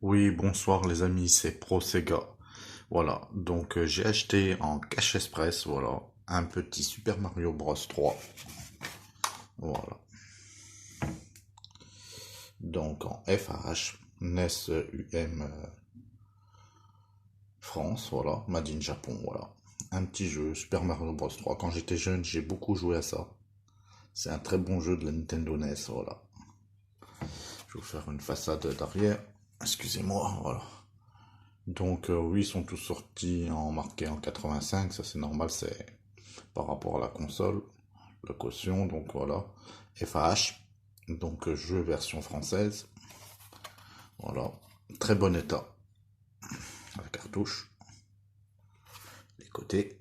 Oui, bonsoir les amis, c'est Pro Sega. Voilà, donc j'ai acheté en Cash Express, voilà, un petit Super Mario Bros 3. Voilà, donc en FAH, NES UM France, voilà, Made in Japon, voilà. Un petit jeu, Super Mario Bros 3. Quand j'étais jeune, j'ai beaucoup joué à ça. C'est un très bon jeu de la Nintendo NES, voilà. Je vais vous faire une façade d'arrière. Excusez-moi, voilà. Donc oui, ils sont tous sortis en marqué en 85, ça c'est normal, c'est par rapport à la console, la caution, donc voilà. FAH, donc jeu version française, voilà. Très bon état, la cartouche, les côtés,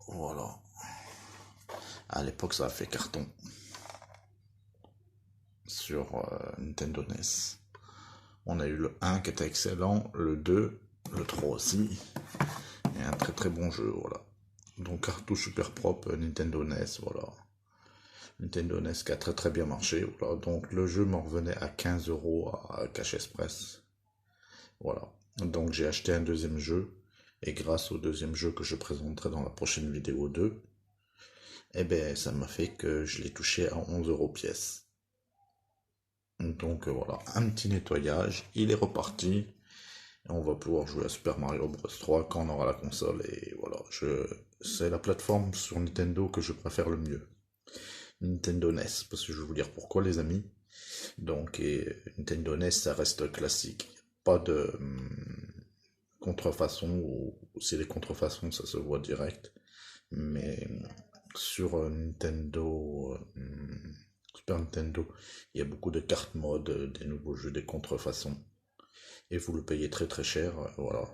voilà. À l'époque ça a fait carton sur Nintendo NES. On a eu le 1 qui était excellent, le 2, le 3 aussi, et un très très bon jeu, voilà. Donc cartouche super propre, Nintendo NES, voilà. Nintendo NES qui a très très bien marché. Voilà. Donc le jeu m'en revenait à 15 euros à Cash Express. Voilà. Donc j'ai acheté un deuxième jeu. Et grâce au deuxième jeu que je présenterai dans la prochaine vidéo 2, eh ben ça m'a fait que je l'ai touché à 11 euros pièce. Donc voilà, un petit nettoyage, il est reparti. Et on va pouvoir jouer à Super Mario Bros 3 quand on aura la console. Et voilà, c'est la plateforme sur Nintendo que je préfère le mieux. Nintendo NES, parce que je vais vous dire pourquoi les amis. Donc, et Nintendo NES, ça reste classique. Pas de contrefaçon, ou si les contrefaçons, ça se voit direct. Mais sur Nintendo, Super Nintendo, il y a beaucoup de cartes mode, des nouveaux jeux, des contrefaçons. Et vous le payez très très cher, voilà.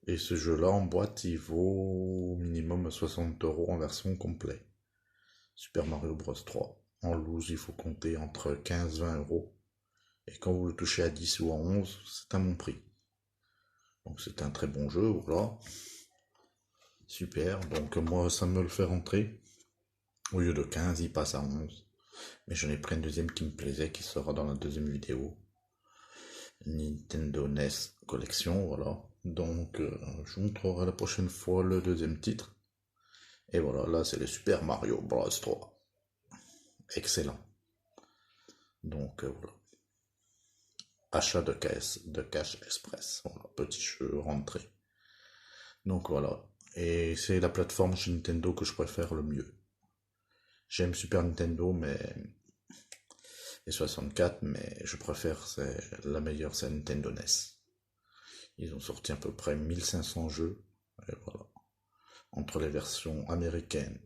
Et ce jeu-là, en boîte, il vaut au minimum 60 euros en version complète. Super Mario Bros 3. En loose, il faut compter entre 15 et 20 euros. Et quand vous le touchez à 10 ou à 11, c'est un bon prix. Donc c'est un très bon jeu, voilà. Super, donc moi ça me le fait rentrer. Au lieu de 15, il passe à 11. Mais j'en ai pris un deuxième qui me plaisait, qui sera dans la deuxième vidéo. Nintendo NES Collection, voilà. Donc je vous montrerai la prochaine fois le deuxième titre. Et voilà, là c'est le Super Mario Bros 3. Excellent. Donc voilà. Achat de cash express. Voilà, petit jeu rentré. Donc voilà. Et c'est la plateforme chez Nintendo que je préfère le mieux. J'aime Super Nintendo, mais et 64, mais je préfère, c'est la meilleure, c'est Nintendo NES. Ils ont sorti à peu près 1500 jeux, et voilà, entre les versions américaines,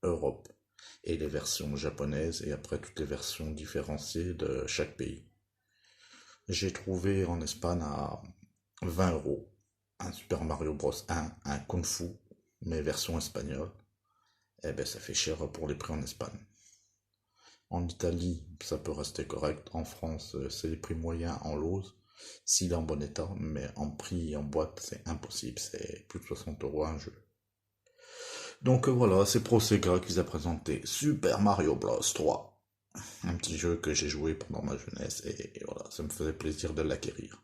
Europe, et les versions japonaises, et après toutes les versions différenciées de chaque pays. J'ai trouvé en Espagne à 20 euros un Super Mario Bros 1, un Kung Fu, mais version espagnole. Eh ben ça fait cher pour les prix en Espagne. En Italie, ça peut rester correct. En France, c'est les prix moyens en loose, s'il est en bon état, mais en prix en boîte, c'est impossible. C'est plus de 60 euros un jeu. Donc voilà, c'est Pro Sega qui a présenté Super Mario Bros 3. Un petit jeu que j'ai joué pendant ma jeunesse et voilà, ça me faisait plaisir de l'acquérir.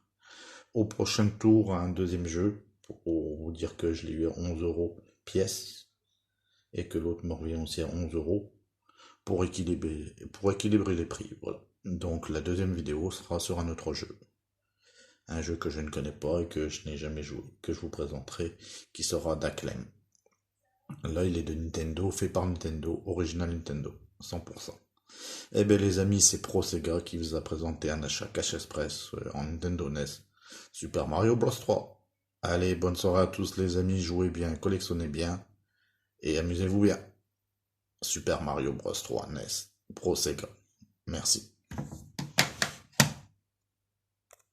Au prochain tour, un deuxième jeu, pour vous dire que je l'ai eu à 11 euros pièce et que l'autre me revient aussi à 11 euros. Pour équilibrer les prix. Voilà. Donc la deuxième vidéo sera sur un autre jeu. Un jeu que je ne connais pas et que je n'ai jamais joué, que je vous présenterai, qui sera d'Acclaim. Là, il est de Nintendo, fait par Nintendo, original Nintendo, 100%. Eh bien les amis, c'est Pro Sega qui vous a présenté un achat Cash Express en Nintendo NES. Super Mario Bros 3. Allez, bonne soirée à tous les amis, jouez bien, collectionnez bien et amusez-vous bien. Super Mario Bros 3 NES, Pro Sega. Merci.